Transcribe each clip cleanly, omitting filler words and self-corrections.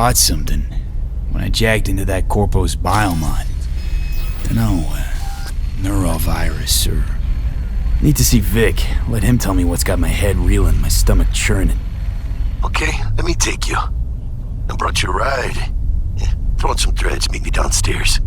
caught something when I jacked into that Corpo's biomod. Dunno, neurovirus or... Need to see Vic. Let him tell me what's got my head reeling, my stomach churning. Okay, let me take you. I brought you a ride. Yeah, throw on some threads, meet me downstairs.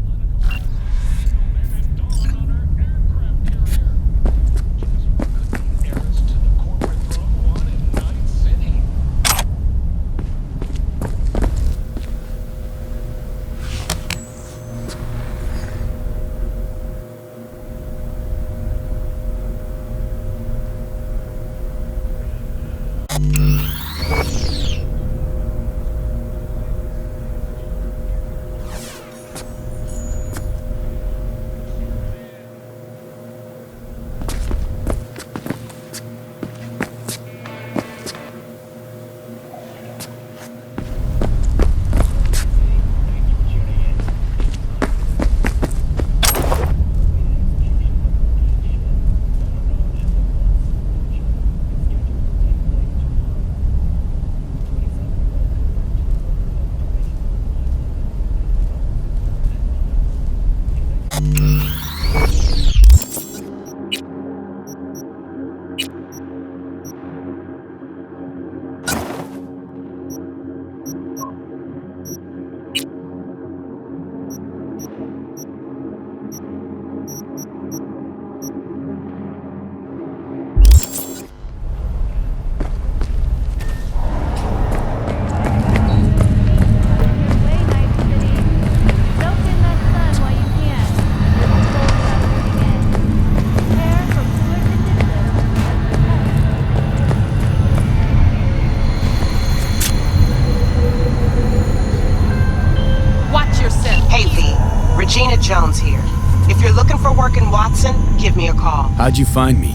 Jones here. If you're looking for work in Watson, give me a call. How'd you find me?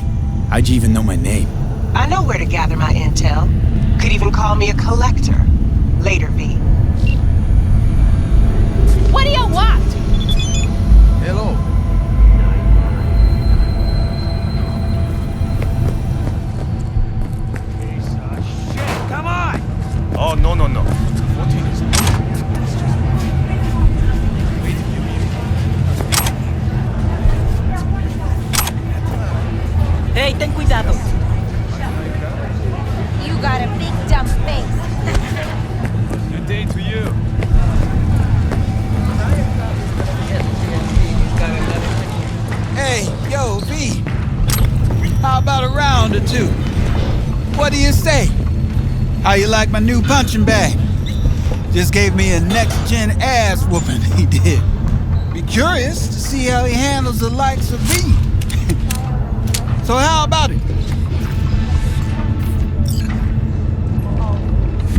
How'd you even know my name? I know where to gather my intel. Could even call me a collector. Later, V. What do you want? Hello. Shit, come on! Oh, no. 14 is... Hey, ten cuidado. You got a big dumb face. Good day to you. Hey, yo, V. How about a round or two? What do you say? How you like my new punching bag? Just gave me a next-gen ass whooping, he did. Be curious to see how he handles the likes of me. So how about it?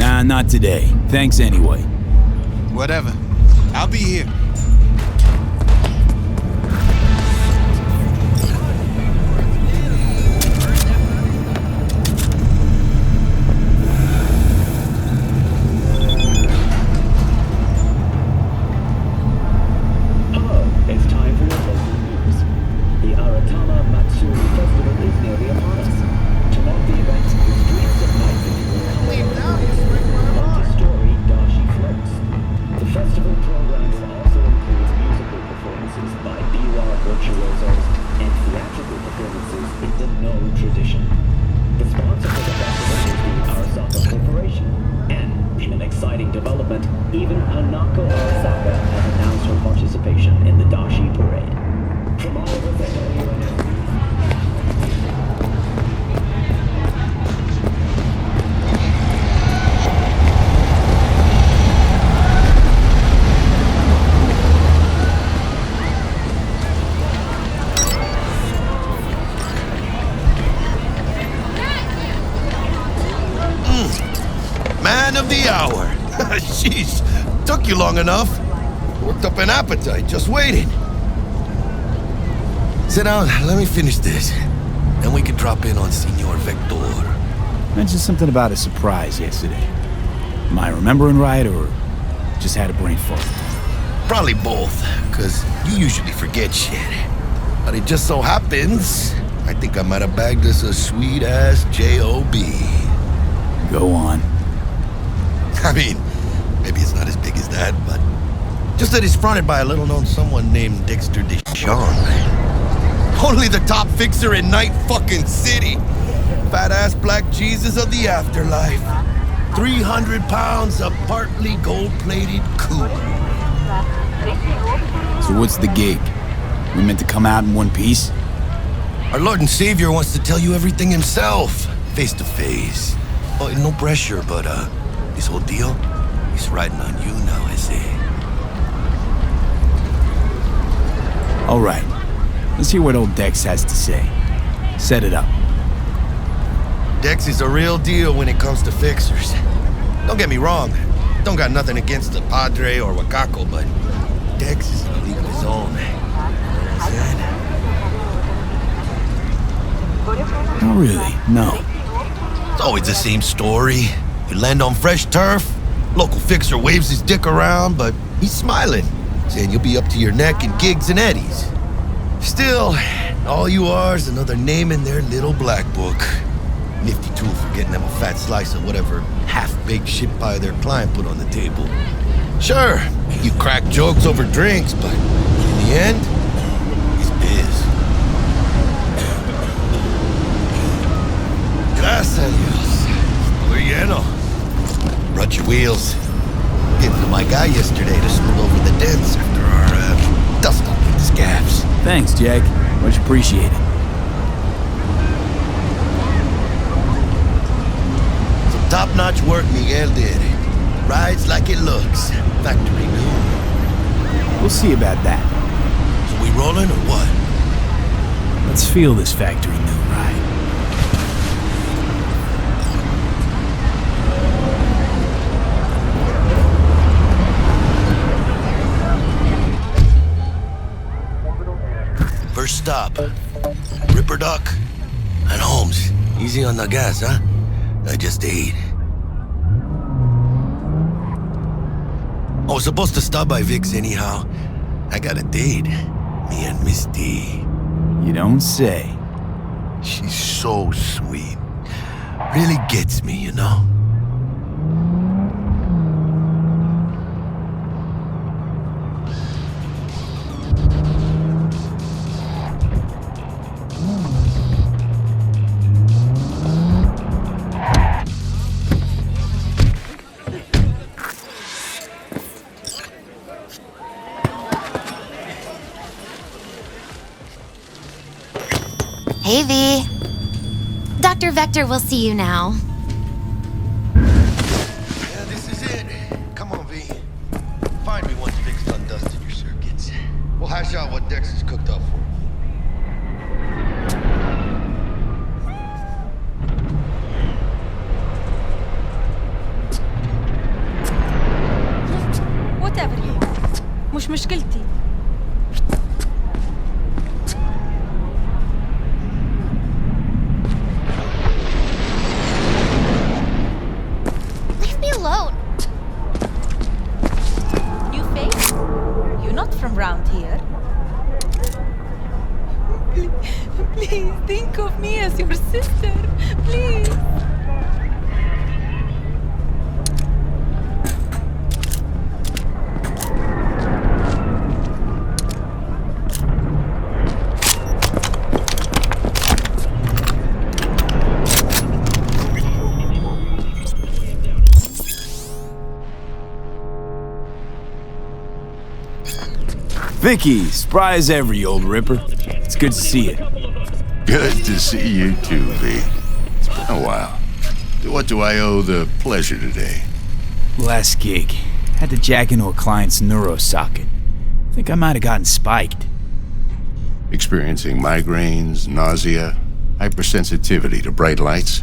Nah, not today. Thanks anyway. Whatever. I'll be here. Man of the hour. Jeez, took you long enough. Worked up an appetite just waiting. Sit down, let me finish this. Then we can drop in on Senor Vector. Mentioned something about a surprise yesterday. Am I remembering right, or just had a brain fart? Probably both, because you usually forget shit. But it just so happens, I think I might have bagged us a sweet-ass J.O.B. Go on. I mean, maybe it's not that, but just that he's fronted by a little-known someone named Dexter DESHAWN. Only the top fixer in Night fucking City. Fat-ass black Jesus of the afterlife. 300 pounds of partly gold-plated coupe. So what's the gig? We meant to come out in one piece? Our Lord and Savior wants to tell you everything himself, face to face. Oh, no pressure, but this whole deal, he's riding on you now, I say. All right. Let's hear what old Dex has to say. Set it up. Dex is a real deal when it comes to fixers. Don't get me wrong, don't got nothing against the Padre or Wakako, but Dex is in a league of his own. Not really, no. It's always the same story. You land on fresh turf, local fixer waves his dick around, but he's smiling, saying you'll be up to your neck in gigs and eddies. Still, all you are is another name in their little black book. Nifty tool for getting them a fat slice of whatever half-baked shit pie their client put on the table. Sure, you crack jokes over drinks, but in the end, it's biz. Gracias a Dios. We're lleno. Brought your wheels. Gave them to my guy yesterday to smooth over the dents after our dust-up with the scabs. Thanks, Jack. Much appreciated. Top-notch work Miguel did. Rides like it looks. Factory new. We'll see about that. So we rolling or what? Let's feel this factory new ride. First stop. Ripper Duck and Holmes. Easy on the gas, huh? I just ate. I was supposed to stop by Vic's anyhow. I got a date. Me and Miss D. You don't say. She's so sweet. Really gets me, you know? Hey, V. Dr. Vector will see you now. Yeah, this is it. Come on, V. Find me once Vic's done dusting your circuits. We'll hash out what Dex is cooked up for. Whatever you want. مش مشكلتي. Leave me alone. New face? You're not from round here. Please think of me as your sister. Please. Vicky, spry as ever, you old ripper. It's good to see you. Good to see you too, V. It's been a while. What do I owe the pleasure today? Last gig. Had to jack into a client's neuro socket. Think I might have gotten spiked. Experiencing migraines, nausea, hypersensitivity to bright lights?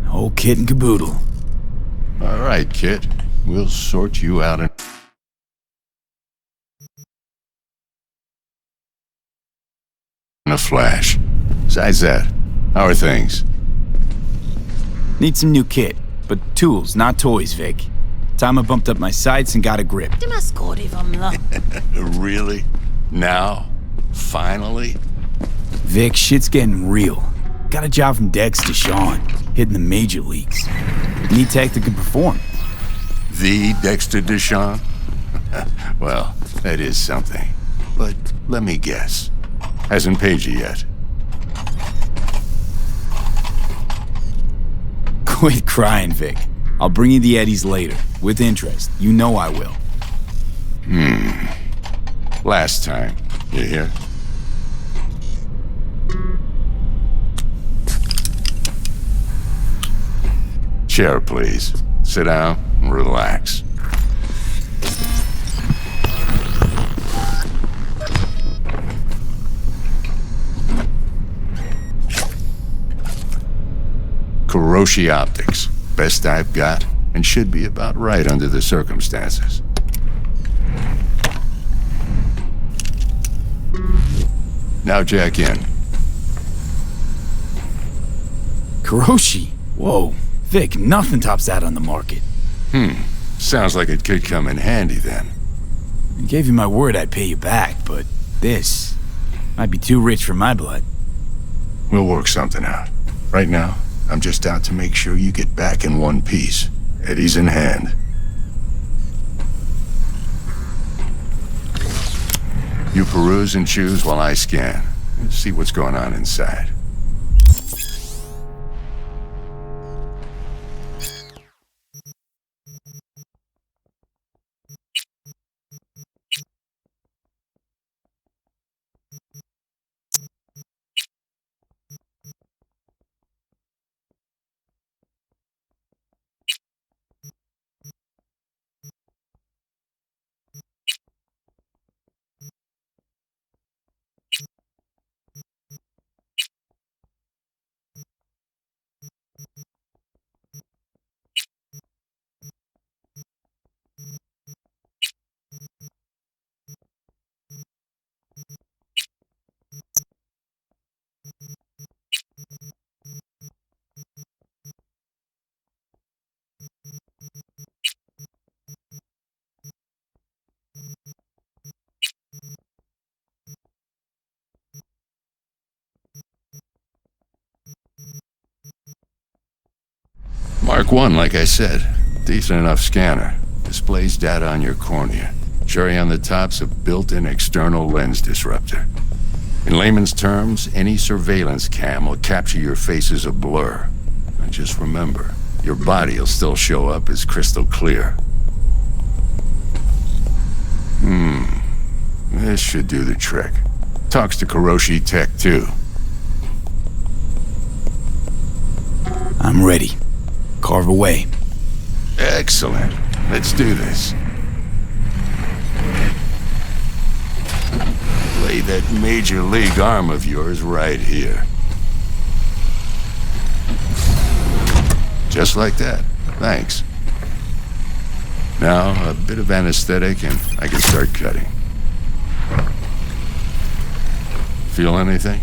Whole kit and caboodle. All right, kid. We'll sort you out in a flash. Besides that, how are things? Need some new kit, but tools, not toys, Vic. Time I bumped up my sights and got a grip. Really? Now? Finally? Vic, shit's getting real. Got a job from Dex DESHAWN, hitting the major leagues. Need tech that can perform. The Dexter DESHAWN? Well, that is something. But let me guess. Hasn't paid you yet. Quit crying, Vic. I'll bring you the eddies later, with interest. You know I will. Last time. You hear? Chair, please. Sit down and relax. Kuroshi Optics. Best I've got, and should be about right under the circumstances. Now jack in. Kuroshi? Whoa. Vic, nothing tops that on the market. Sounds like it could come in handy then. I gave you my word I'd pay you back, but this might be too rich for my blood. We'll work something out. Right now, I'm just out to make sure you get back in one piece. Eddie's in hand. You peruse and choose while I scan. See what's going on inside. Mark 1, like I said. Decent enough scanner. Displays data on your cornea. Cherry on the top's a built-in external lens disruptor. In layman's terms, any surveillance cam will capture your face as a blur. And just remember, your body'll still show up as crystal clear. This should do the trick. Talks to Kuroshi Tech, too. I'm ready. Carve away. Excellent. Let's do this. Lay that major league arm of yours right here. Just like that. Thanks. Now, a bit of anesthetic and I can start cutting. Feel anything?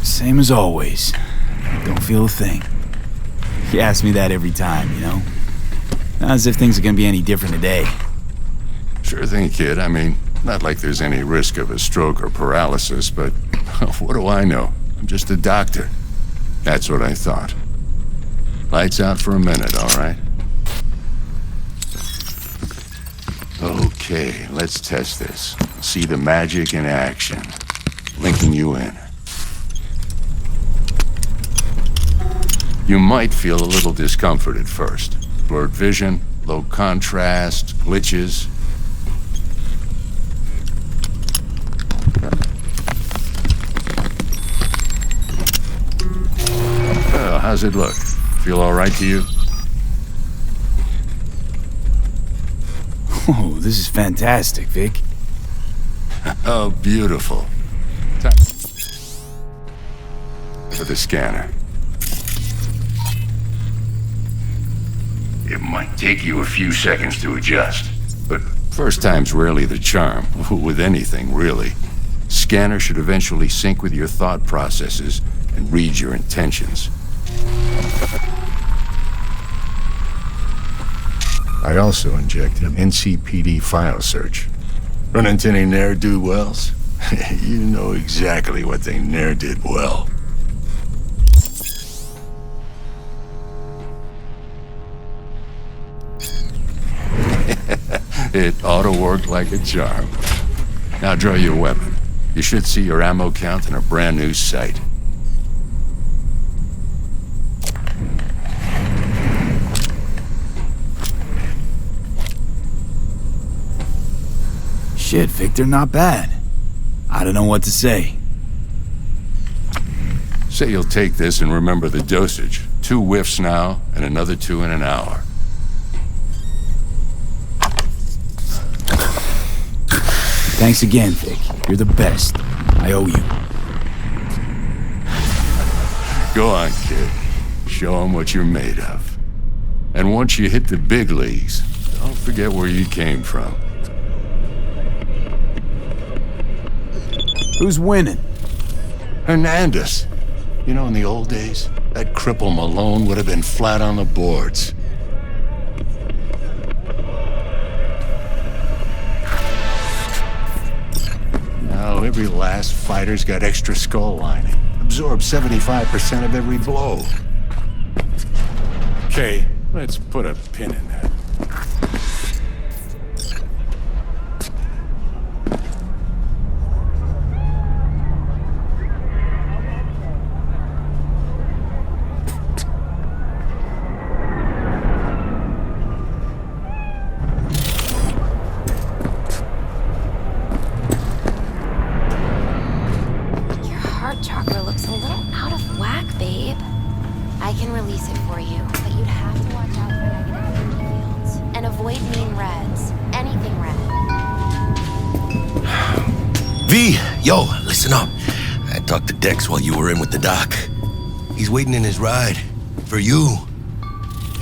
Same as always. Don't feel a thing. You ask me that every time, you know? Not as if things are gonna be any different today. Sure thing, kid. I mean, not like there's any risk of a stroke or paralysis, but what do I know? I'm just a doctor. That's what I thought. Lights out for a minute, all right? Okay, let's test this. See the magic in action. Linking you in. You might feel a little discomfort at first. Blurred vision, low contrast, glitches. Well, how's it look? Feel all right to you? Oh, this is fantastic, Vic. Oh, beautiful. Time for the scanner. It might take you a few seconds to adjust, but first time's rarely the charm, with anything, really. Scanner should eventually sync with your thought processes and read your intentions. I also injected an NCPD file search. Run into any ne'er-do-wells? You know exactly what they ne'er did well. It ought to work like a charm. Now draw your weapon. You should see your ammo count in a brand new sight. Shit, Victor, not bad. I don't know what to say. Say you'll take this and remember the dosage. 2 whiffs now, and another 2 in an hour. Thanks again, Vic. You're the best. I owe you. Go on, kid. Show 'em what you're made of. And once you hit the big leagues, don't forget where you came from. Who's winning? Hernandez. You know, in the old days, that cripple Malone would have been flat on the boards. Now, every last fighter's got extra skull lining. Absorbs 75% of every blow. Okay, let's put a pin in that. Yo, listen up. I talked to Dex while you were in with the doc. He's waiting in his ride. For you.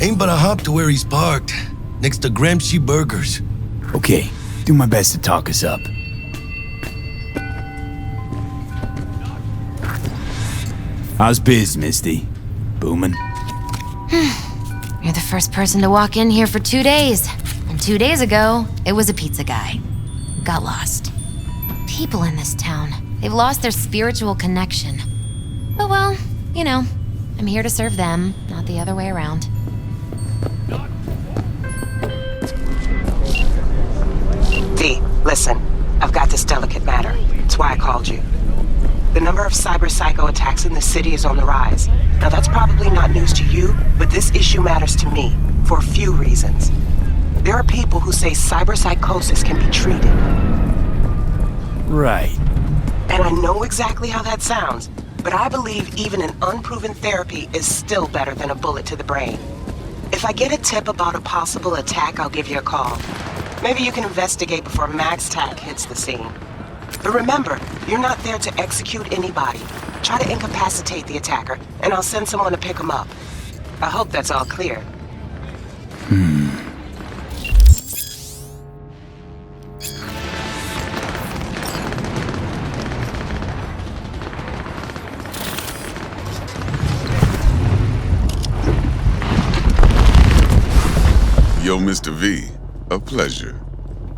Ain't but a hop to where he's parked. Next to Gramsci Burgers. Okay, do my best to talk us up. How's biz, Misty? Boomin'? You're the first person to walk in here for 2 days. And 2 days ago, it was a pizza guy. Got lost. People in this town, they've lost their spiritual connection. But well, you know, I'm here to serve them, not the other way around. V, listen. I've got this delicate matter. That's why I called you. The number of cyber-psycho attacks in the city is on the rise. Now that's probably not news to you, but this issue matters to me for a few reasons. There are people who say cyberpsychosis can be treated. Right. And I know exactly how that sounds, but I believe even an unproven therapy is still better than a bullet to the brain. If I get a tip about a possible attack, I'll give you a call. Maybe you can investigate before Max Tack hits the scene. But remember, you're not there to execute anybody. Try to incapacitate the attacker, and I'll send someone to pick him up. I hope that's all clear. Yo, Mr. V, a pleasure.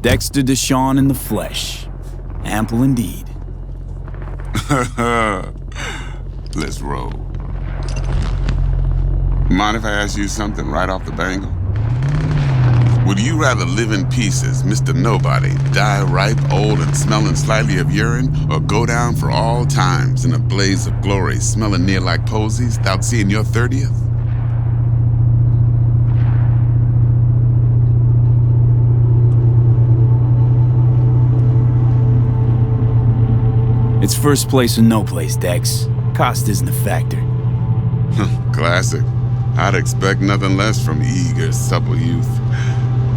Dexter DESHAWN in the flesh. Ample indeed. Let's roll. Mind if I ask you something right off the bangle? Would you rather live in pieces, Mr. Nobody, die ripe, old, and smelling slightly of urine, or go down for all times in a blaze of glory, smelling near like posies, without seeing your 30th? It's first place or no place, Dex. Cost isn't a factor. Classic. I'd expect nothing less from eager, supple youth.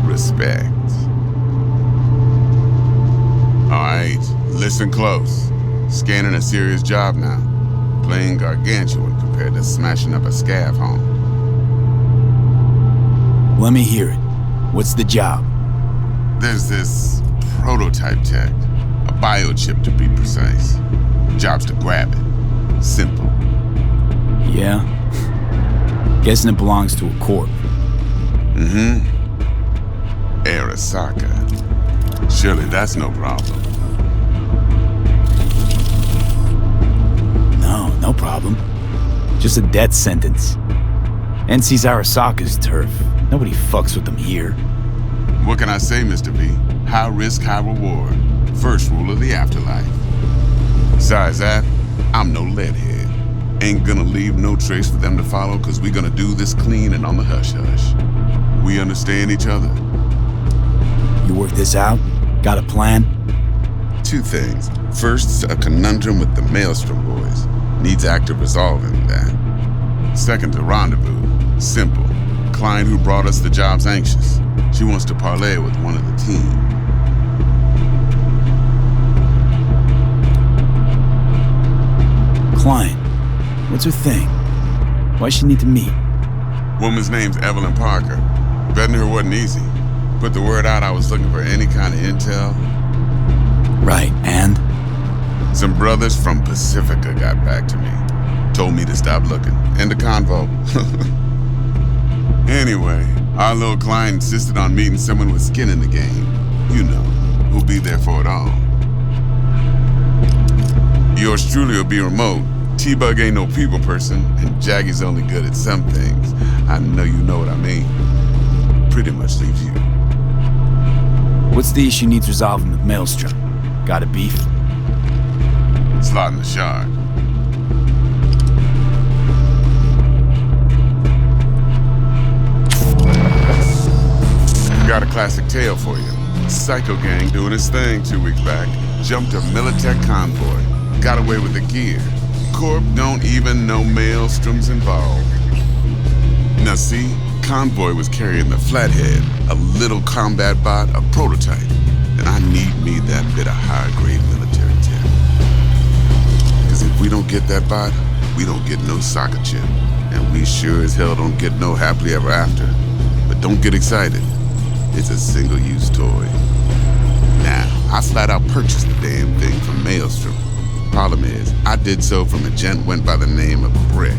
Respect. All right, listen close. Scanning a serious job now. Playing gargantuan compared to smashing up a scav home. Let me hear it. What's the job? There's this prototype tech. A biochip, to be precise. Job's to grab it. Simple. Yeah? Guessing it belongs to a corp. Mm-hmm. Arasaka. Surely that's no problem. No problem. Just a death sentence. NC's Arasaka's turf. Nobody fucks with them here. What can I say, Mr. V? High risk, high reward. First rule of the afterlife. Besides that, I'm no leadhead. Ain't gonna leave no trace for them to follow, cause we gonna do this clean and on the hush-hush. We understand each other? You work this out? Got a plan? Two things. First, a conundrum with the Maelstrom boys. Needs active resolving that. Second, a rendezvous. Simple. Client who brought us the job's anxious. She wants to parlay with one of the team. Client? What's her thing? Why she need to meet? Woman's name's Evelyn Parker. Betting her wasn't easy. Put the word out I was looking for any kind of intel. Right, and? Some brothers from Pacifica got back to me. Told me to stop looking. End of convo. Anyway, our little client insisted on meeting someone with skin in the game. You know, who'll be there for it all. Yours truly will be remote. T-Bug ain't no people person, and Jaggy's only good at some things. I know you know what I mean. Pretty much leaves you. What's the issue needs resolving with Maelstrom? Got a beef? Slotting the shard. Got a classic tale for you. Psycho gang doing his thing 2 weeks back. Jumped a Militech convoy. Got away with the gear. Corp don't even know Maelstrom's involved. Now see, convoy was carrying the Flathead, a little combat bot, a prototype. And I need me that bit of high-grade military tech. Cause if we don't get that bot, we don't get no soccer chip. And we sure as hell don't get no happily ever after. But don't get excited. It's a single-use toy. Now, I flat out purchased the damn thing from Maelstrom. Problem is, I did so from a gent went by the name of Brick.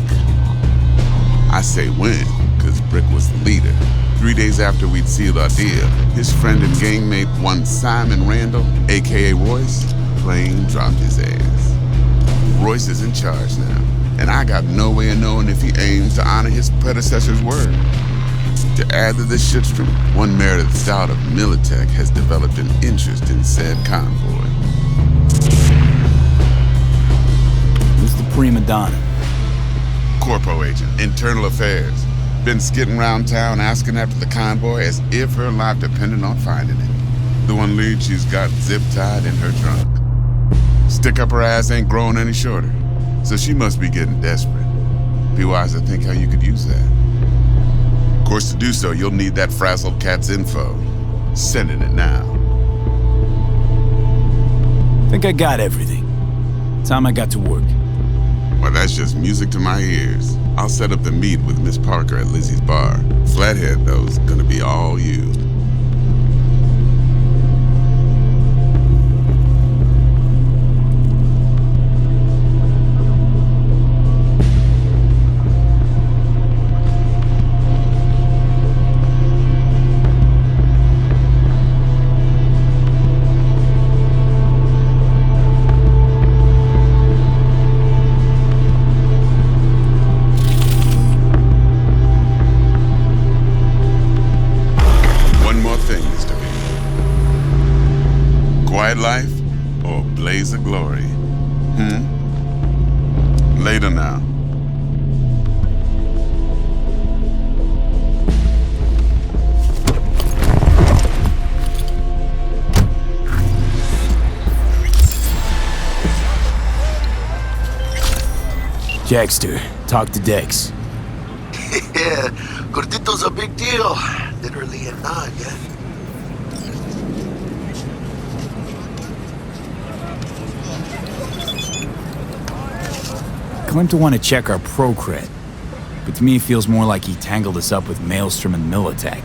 I say when, cause Brick was the leader. 3 days after we'd sealed our deal, his friend and gangmate, one Simon Randall, aka Royce, plain dropped his ass. Royce is in charge now, and I got no way of knowing if he aims to honor his predecessor's word. To add to this shitstorm, one Meredith Stout of Militech has developed an interest in said convoy. Who's the prima donna? Corpo agent, internal affairs. Been skidding around town asking after the convoy as if her life depended on finding it. The one lead she's got zip-tied in her trunk. Stick up her ass ain't growing any shorter, so she must be getting desperate. Be wise to think how you could use that. Of course, to do so, you'll need that frazzled cat's info. Sending it now. Think I got everything. Time I got to work. Well, that's just music to my ears. I'll set up the meet with Miss Parker at Lizzie's bar. Flathead, though, is gonna be all you. Life or blaze of glory? Later now. DEXTER, talk to Dex. Yeah, Gordito's a big deal. Literally a nod, yeah? Claimed to want to check our pro-cred, but to me it feels more like he tangled us up with Maelstrom and Militech.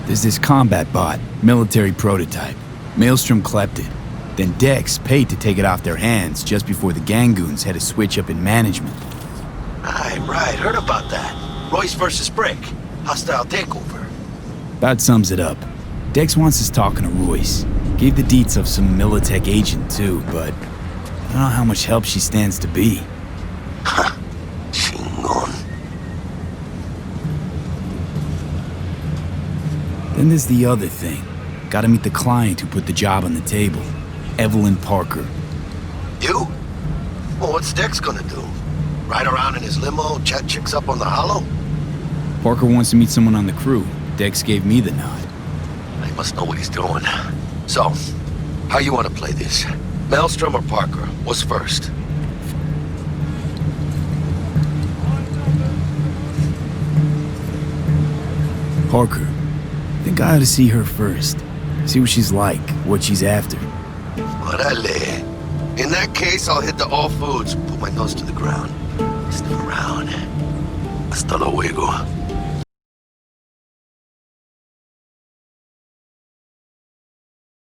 There's this combat bot, military prototype. Maelstrom clept it. Then Dex paid to take it off their hands just before the Gangoons had a switch up in management. Right, heard about that. Royce versus Brick. Hostile takeover. That sums it up. Dex wants us talking to Royce. Gave the deets of some Militech agent too, but I don't know how much help she stands to be. Ha! Chingon. Then there's the other thing. Gotta meet the client who put the job on the table. Evelyn Parker. You? Well, what's Dex gonna do? Ride around in his limo, chat chicks up on the hollow? Parker wants to meet someone on the crew. Dex gave me the nod. He must know what he's doing. So, how you want to play this? Maelstrom or Parker? What's first? Parker. Think I ought to see her first. See what she's like, what she's after. Orale. In that case, I'll hit the all foods, put my nose to the ground. Sniff around. Hasta luego.